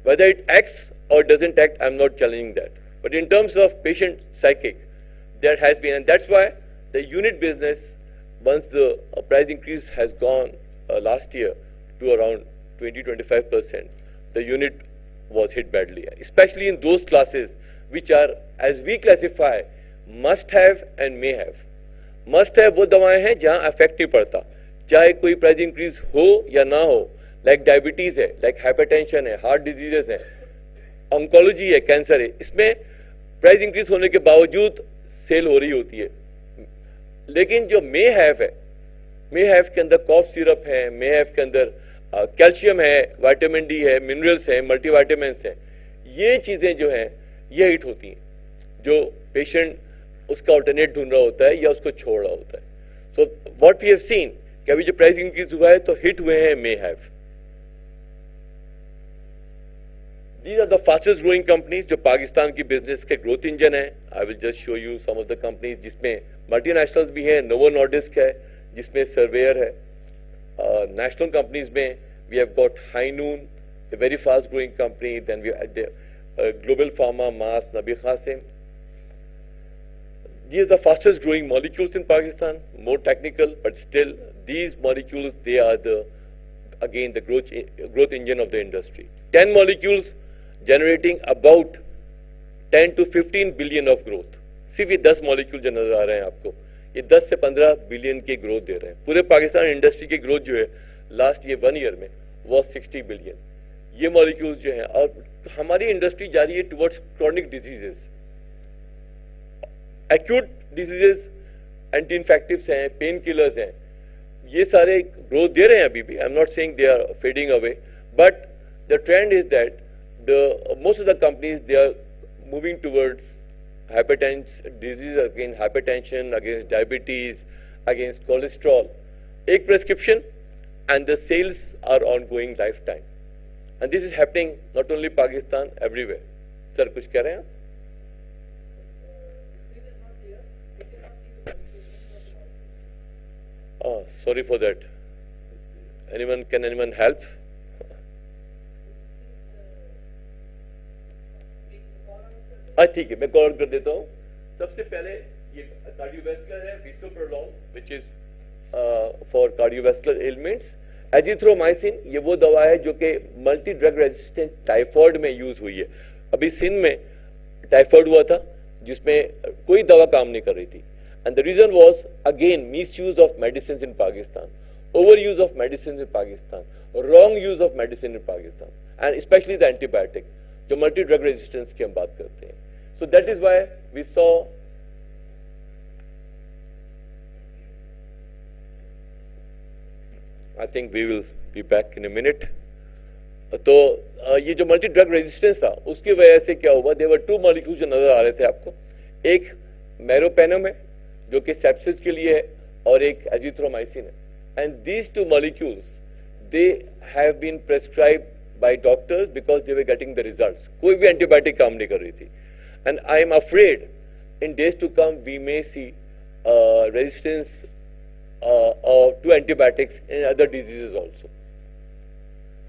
Whether it acts or doesn't act, I'm not challenging that. But in terms of patient psychic, there has been, and that's why the unit business, once the price increase has gone last year to around 20-25%, the unit was hit badly, especially in those classes which are, as we classify, must have and may have. Must है वो दवाएं हैं जहां affect नहीं पड़ता, चाहे कोई price increase हो या ना हो, लाइक डायबिटीज है, लाइक हाइपरटेंशन है, हार्ट डिजीजेस है, ऑन्कोलॉजी है, कैंसर है, इसमें प्राइस इंक्रीज होने के बावजूद सेल हो रही होती है. लेकिन जो मे हैव है, मे हैव के अंदर कॉफ सिरप है, मे हैव के अंदर कैल्शियम है, विटामिन डी है, मिनरल्स है, मल्टीविटामिन है, ये चीजें जो हैं ये हिट होती हैं, जो पेशेंट उसका ऑल्टरनेट ढूंढ रहा होता है या उसको छोड़ रहा होता है. So what we have seen कि अभी जो प्राइस इंक्रीज हुआ है तो हिट हुए हैं may have. These are the fastest growing companies जो पाकिस्तान की बिजनेस के ग्रोथ इंजन है. I will just show you some of the companies जिसमें मल्टीनेशनल्स भी हैं. नोवो नॉर्डिस्क है जिसमें सर्वेयर है. नेशनल कंपनीज में we have got Highnoon, a very fast growing company. Then we had Global Pharma, Mass, Nabi Qasim. These are the fastest growing molecules in Pakistan, more technical, but still these molecules, they are the, again, the growth engine of the industry. 10 molecules generating about 10 to 15 billion of growth. सिर्फ ये 10 molecule जो नजर आ रहे हैं आपको, ये 10 से 15 billion की ग्रोथ दे रहे हैं. पूरे पाकिस्तान इंडस्ट्री की ग्रोथ जो है लास्ट ये 1 ईयर में वो 60 बिलियन. ये मॉलिक्यूल्स जो हैं, और हमारी इंडस्ट्री जा रही है towards chronic diseases, acute diseases, anti infectives हैं, पेन किलर्स हैं, ये सारे ग्रोथ दे रहे हैं अभी भी. I am not saying they are fading away, but the trend is that the most of the companies they are moving towards hypertension disease, against hypertension, against diabetes, against cholesterol. एक prescription and the sales are ongoing lifetime. And this is happening not only Pakistan, everywhere. Sir, कुछ कह रहे हैं? Oh, sorry for that. Can anyone help? ठीक है, मैं call कर देता हूँ. सबसे पहले ये कार्डियोवैस्कुलर है, bisoprolol, which is for cardiovascular elements. Azithromycin, ये वो दवा है जो कि मल्टी ड्रग रेजिस्टेंट टाइफॉइड में यूज हुई है. अभी सिंध में टाइफॉइड हुआ था जिसमें कोई दवा काम नहीं कर रही थी. And the reason was again misuse of medicine in Pakistan, overuse of medicine in Pakistan, wrong use of medicine in Pakistan, and specially the antibiotic जो मल्टी ड्रग रेजिस्टेंस की हम बात करते हैं. So that is why we saw I think we will be back in a minute. तो ये जो multi drug resistance था उसकी वजह से क्या हुआ, देवर 2 मॉलिक्यूल्स जो नजर आ रहे थे आपको. एक मेरोपेनम है जो कि सेप्सिस के लिए है और एक एजिथ्रोमाइसिन है. And these 2 molecules they have been prescribed by doctors because they were getting the results. कोई भी एंटीबायोटिक काम नहीं कर रही थी. And I am afraid in days to come we may see resistance to antibiotics in other diseases also.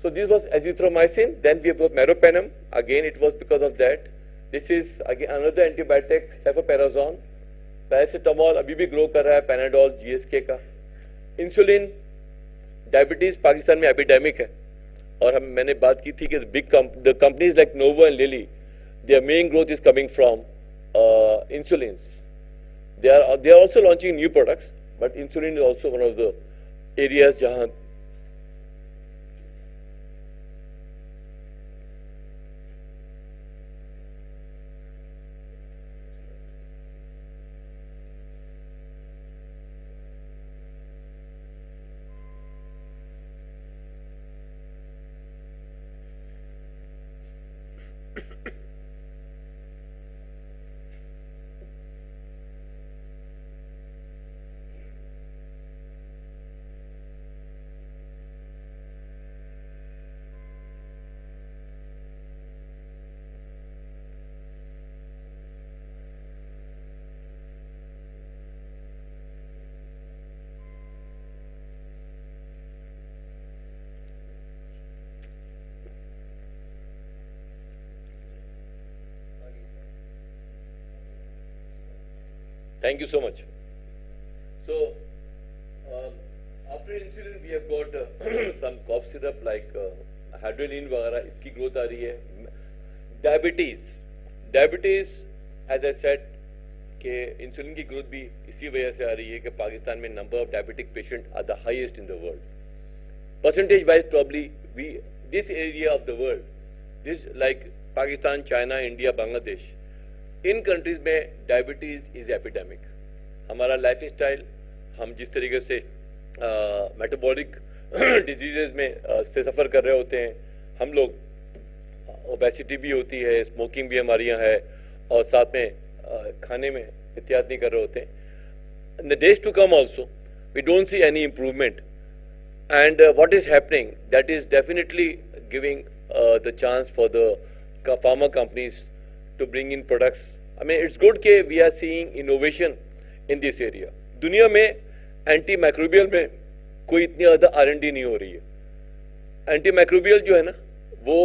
So this was azithromycin. Then we have got meropenem. Again it was because of that. This is again another antibiotic, cefoperazone. Paracetamol अभी भी grow कर रहा है, Panadol, GSK का. Insulin, diabetes Pakistan में epidemic है. और मैंने बात की थी कि the companies like Novo and Lilly, their main growth is coming from insulins. They are also launching new products, but insulin is also one of the areas jahan Thank you so much. So, after insulin, we have got some cough syrup like Hadrian वगैरह, इसकी growth आ रही है. Diabetes, as I said, कि insulin की growth भी इसी वजह से आ रही है कि पाकिस्तान में number of diabetic patient are the highest in the world. Percentage wise probably we this area of the world, this like Pakistan, China, India, Bangladesh, इन कंट्रीज में डायबिटीज इज एपिडेमिक. हमारा लाइफ स्टाइल, हम जिस तरीके से मेटाबॉलिक डिजीजेज में से सफ़र कर रहे होते हैं, हम लोग ओबेसिटी भी होती है, स्मोकिंग भी हमारे यहाँ है, और साथ में खाने में एहतियात नहीं कर रहे होते हैं. In the days to come also we don't see any improvement, and what is happening, that is definitely giving the chance for the pharma companies to bring in products. I mean it's good के we are seeing innovation in this area. दुनिया में anti microbial में कोई इतनी ज़्यादा R&D नहीं हो रही है. एंटी माइक्रोबियल जो है ना, वो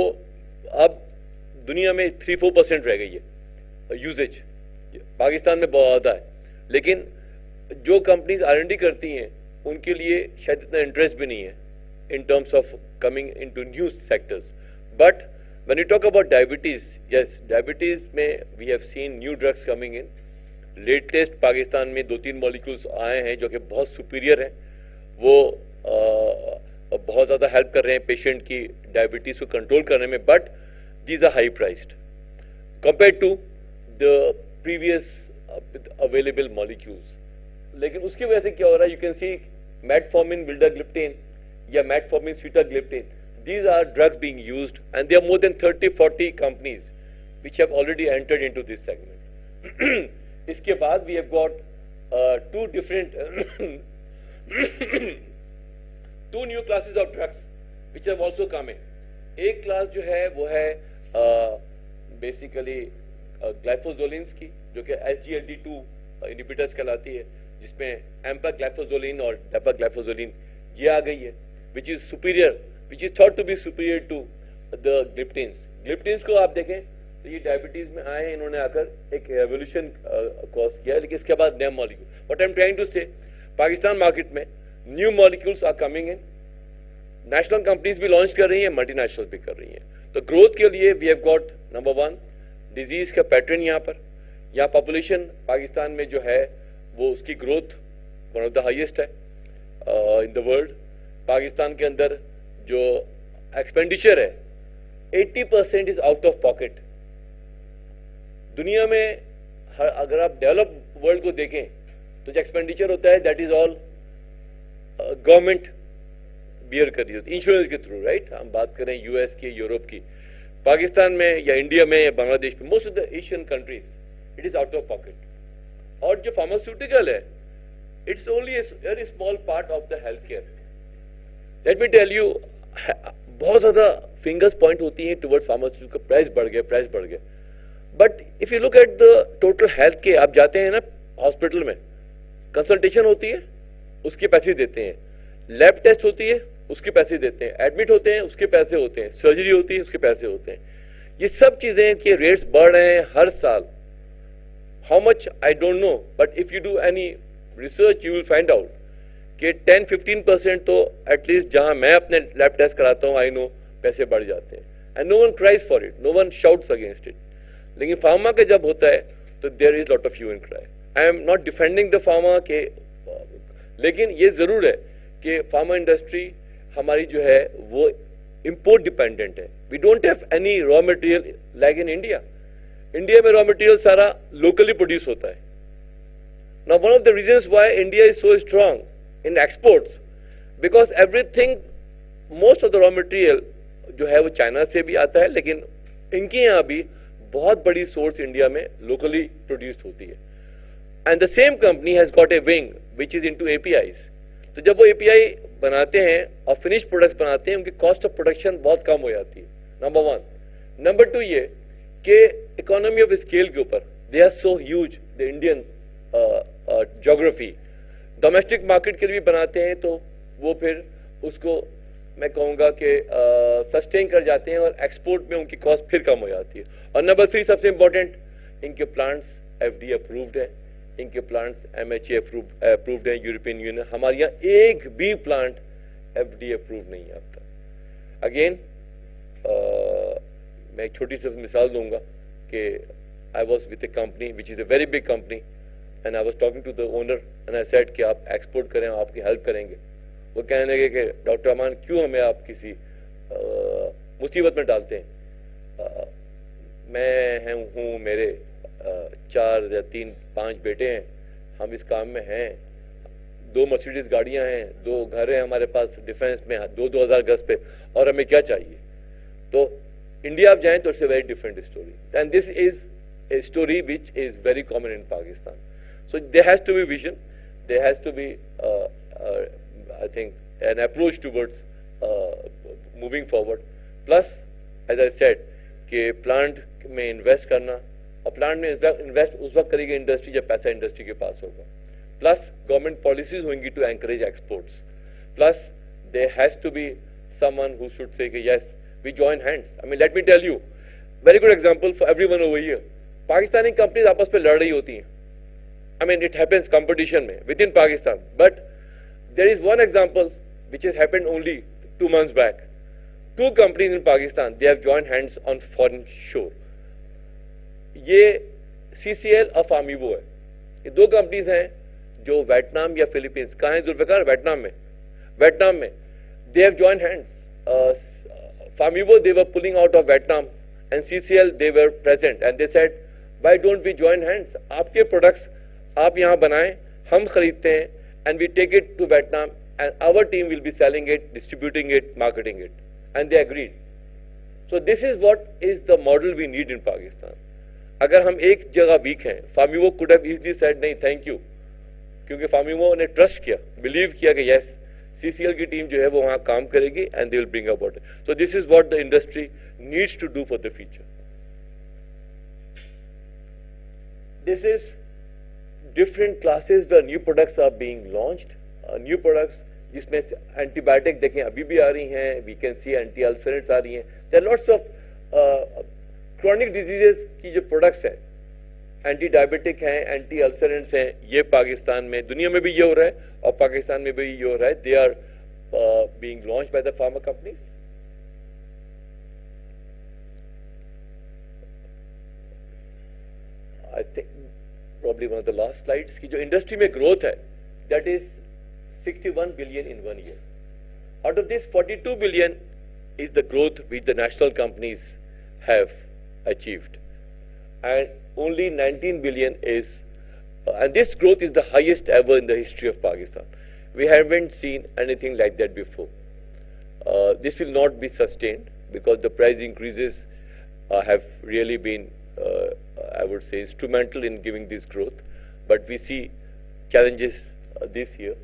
अब दुनिया में 3-4% रह गई है यूजेज. पाकिस्तान में बहुत ज़्यादा है, लेकिन जो कंपनीज R&D करती हैं उनके लिए शायद इतना इंटरेस्ट भी नहीं है in terms of coming into new sectors. But when you talk about diabetes, yes, diabetes में we have seen new drugs coming in. Latest Pakistan में 2-3 मॉलिक्यूल्स आए हैं जो कि बहुत सुपीरियर हैं. वो बहुत ज़्यादा हेल्प कर रहे हैं पेशेंट की डायबिटीज़ को कंट्रोल करने में, but these are high priced compare to the previous available molecules. लेकिन उसकी वजह से क्या हो रहा है, you can see metformin, vildagliptin या metformin, sitagliptin, these are drugs being used, and there are more than 30-40 companies which have already entered into this segment. इसके बाद we have got two different two new classes of drugs which have also come in. एक class जो है वो है basically ग्लाइफोजोलिन्स की, जो कि SGLT2 इनहिबिटर्स कहलाती है, जिसमें एम्पाग्लाइफोजोलिन और डेपाग्लाइफोजोलिन ये आ गई है, which is superior, which is thought to be superior to the gliptins. Gliptins को आप देखें तो ये डायबिटीज में आए, इन्होंने आकर एक रेवोल्यूशन कॉज किया, लेकिन इसके बाद नया molecule. What I am trying to say, Pakistan market में new molecules are coming in. National companies भी लॉन्च कर रही हैं, मल्टीनेशनल भी कर रही हैं. तो ग्रोथ के लिए we have got number 1 disease का पैटर्न. यहाँ पॉपुलेशन पाकिस्तान में जो है वो उसकी growth one of the highest है इन द वर्ल्ड. पाकिस्तान के अंदर जो एक्सपेंडिचर है 80% इज आउट ऑफ पॉकेट. दुनिया में अगर आप डेवलप वर्ल्ड को देखें तो जो एक्सपेंडिचर होता है that is all government bear कर रही होती है इंश्योरेंस के थ्रू, राइट. हम बात करें यूएस की, यूरोप की. पाकिस्तान में या इंडिया में या बांग्लादेश में, most of the Asian countries it is out of pocket. और जो फार्मास्यूटिकल है it's only a very small part of the health care. Let me tell you, बहुत ज्यादा फिंगर्स पॉइंट होती हैं टुवर्ड फार्मास्यूटिकल. प्राइस बढ़ गए. But if you look at the total health care, आप जाते हैं ना हॉस्पिटल में, कंसल्टेशन होती है उसके पैसे देते हैं, लैब टेस्ट होती है उसके पैसे देते हैं, एडमिट होते हैं उसके पैसे होते हैं, सर्जरी होती है उसके पैसे होते हैं. ये सब चीजें के रेट्स बढ़ रहे हैं हर साल. How much I don't know, but if you do any research you will find out कि 10-15% तो एटलीस्ट जहां मैं अपने लैब टेस्ट कराता हूं, आई नो पैसे बढ़ जाते हैं. And no one cries for it, no one shouts against it. लेकिन फार्मा के जब होता है तो there is lot of hue and cry. I am not defending the pharma के, लेकिन ये जरूर है कि फार्मा इंडस्ट्री हमारी जो है वो इंपोर्ट डिपेंडेंट है. We don't have any raw material like in India. India में रॉ मटेरियल सारा लोकली प्रोड्यूस होता है. Now one of the reasons why India is so strong in exports, because everything, most of the raw material जो है वो China से भी आता है, लेकिन इनके यहाँ भी बहुत बड़ी सोर्स इंडिया में लोकली प्रोड्यूस्ड होती है. And the same company has got A wing which is into APIs. तो जब वो API बनाते हैं और फिनिश प्रोडक्ट्स बनाते हैं, उनकी कॉस्ट ऑफ प्रोडक्शन बहुत कम हो जाती है. नंबर 1. नंबर 2 ये कि इकोनॉमी ऑफ स्केल के ऊपर they are so huge. The Indian geography domestic market के लिए भी बनाते हैं, तो वो फिर उसको मैं कहूँगा कि सस्टेन कर जाते हैं और एक्सपोर्ट में उनकी कॉस्ट फिर कम हो जाती है. और नंबर 3 सबसे इंपॉर्टेंट, इनके प्लांट्स FDA अप्रूव्ड है. इनके प्लांट्स MHA अप्रूव्ड हैं यूरोपियन यूनियन, हमारे यहाँ एक भी प्लांट FDA अप्रूव नहीं है अब तक। अगेन मैं एक छोटी सी मिसाल दूंगा कि I was with a company which is a very big company and I was talking to the owner and I said कि आप एक्सपोर्ट करें, आपकी हेल्प करेंगे। वो कहने लगे कि डॉक्टर अमान क्यों हमें आप किसी मुसीबत में डालते हैं, मैं हूँ मेरे 4 या 3-5 बेटे हैं, हम इस काम में हैं, 2 मर्सिडीज गाड़ियां हैं, 2 घर हैं हमारे पास डिफेंस में 2,000 गज पे, और हमें क्या चाहिए। तो इंडिया आप जाएं तो it's a very different story and this is a story which is very common in Pakistan. So there has to be vision, there has to be I think an approach towards moving forward. Plus as I said कि plant में invest करना, और plant में invest उस वक्त करेगी industry जब पैसा इंडस्ट्री के पास होगा। प्लस गवर्नमेंट पॉलिसीज होंगी to encourage exports. Plus there has to be someone who should say कि yes we join hands. I mean let me tell you very good example for everyone over here. Pakistani companies आपस में लड़ रही होती हैं, I mean it happens competition में within Pakistan, but there is one example which has happened only 2 months back. 2 companies in Pakistan, they have joined hands on foreign shore. ये CCL और फार्मिवो है, ये 2 कंपनीज हैं जो वियतनाम या Philippines, कहाँ है जुल्फिकार? वियतनाम में they have joined hands. फार्मिवो they were pulling out of Vietnam and CCL they were present and they said why don't we join hands? आपके प्रोडक्ट्स आप यहाँ बनाएं, हम खरीदते हैं and we take it to Vietnam and our team will be selling it, distributing it, marketing it, and they agreed. So this is what is the model we need in Pakistan. अगर हम एक जगह week हैं, फार्मिवो could have easily said नहीं thank you, क्योंकि फार्मिवो ने trust किया, believe किया कि यस CCL की टीम जो है वो वहां काम करेगी and they will bring about it. So this is what the industry needs to do for the future. This is different classes where new products are being launched. New products जिसमें antibiotic देखें अभी भी आ रही हैं, we can see anti ulcerants आ रही हैं, there are lots of chronic diseases की जो प्रोडक्ट्स हैं, एंटी डायबिटिक हैं, एंटी अल्सरेंट्स हैं, ये पाकिस्तान में, दुनिया में भी ये हो रहा है और पाकिस्तान में भी ये हो रहा है। They are being launched by the pharma companies. I think probably one of the last slides की जो इंडस्ट्री में ग्रोथ है, that is 61 billion in 1 year. Out of this, 42 billion is the growth which the national companies have achieved, and only 19 billion is, and this growth is the highest ever in the history of Pakistan. We haven't seen anything like that before. This will not be sustained because the price increases have really been, I would say, instrumental in giving this growth, but we see challenges this year.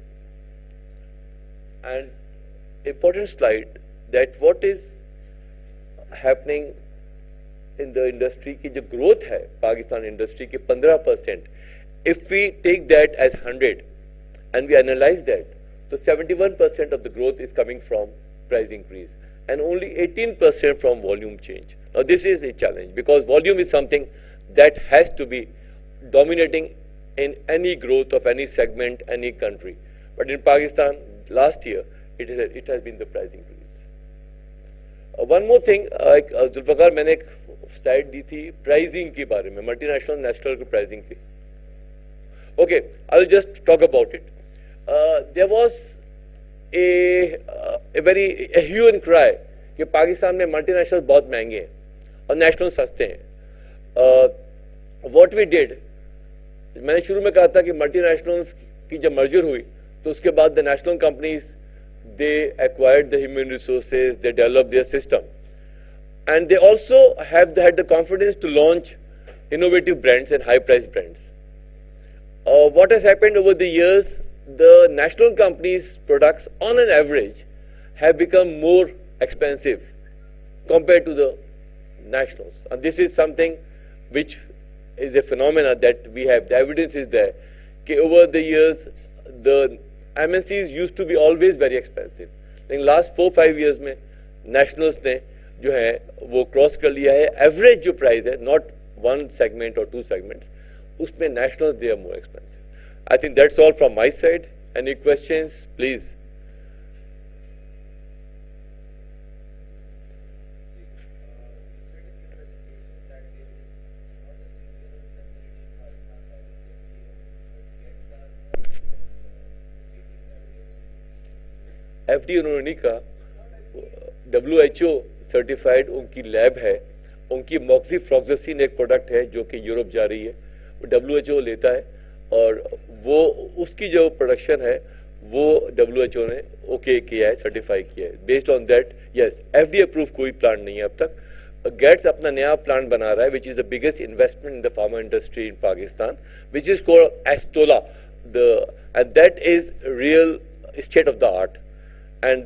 And important slide that what is happening in the industry की जो growth है Pakistan industry की 15%, if we take that as 100 and we analyze that, तो 71% of the growth is coming from price increase and only 18% from volume change. Now this is a challenge because volume is something that has to be dominating in any growth of any segment, any country. But in Pakistan, last year, it has been the price increase. One more thing, Zulfikar मैंने एक slide दी थी pricing के बारे में, multinational national की pricing की. Okay, I will just talk about it. There was a very hue and cry कि पाकिस्तान में मल्टीनेशनल बहुत महंगे हैं और नेशनल सस्ते हैं. What we did, मैंने शुरू में कहा था कि मल्टीनेशनल्स की जब मर्जर हुई तो उसके बाद the national companies they acquired the human resources, they develop their system and they also have had the confidence to launch innovative brands and high price brands. What has happened over the years, the national companies' products on an average have become more expensive compared to the nationals, and this is something which is a phenomena that we have. The evidence is there that over the years the MNCs used to be always very expensive. In last 4-5 years में nationals ने जो है वो cross कर लिया है. Average जो price है, नॉट 1 segment or 2 segments, उसमें national they are more expensive. I think that's all from my side. Any questions please? FD उन्होंने नहीं कहा, WHO सर्टिफाइड उनकी लैब है, उनकी मॉक्सीफ्लॉक्सासिन एक प्रोडक्ट है जो कि यूरोप जा रही है, WHO लेता है और वो उसकी जो प्रोडक्शन है वो WHO ने ओके किया है, सर्टिफाई किया है। Based on that yes, FD approve कोई प्लांट नहीं है अब तक। गेट्स अपना नया प्लांट बना रहा है which is the biggest investment in the pharma industry in Pakistan, which is called Astola, and that is real state of the art. And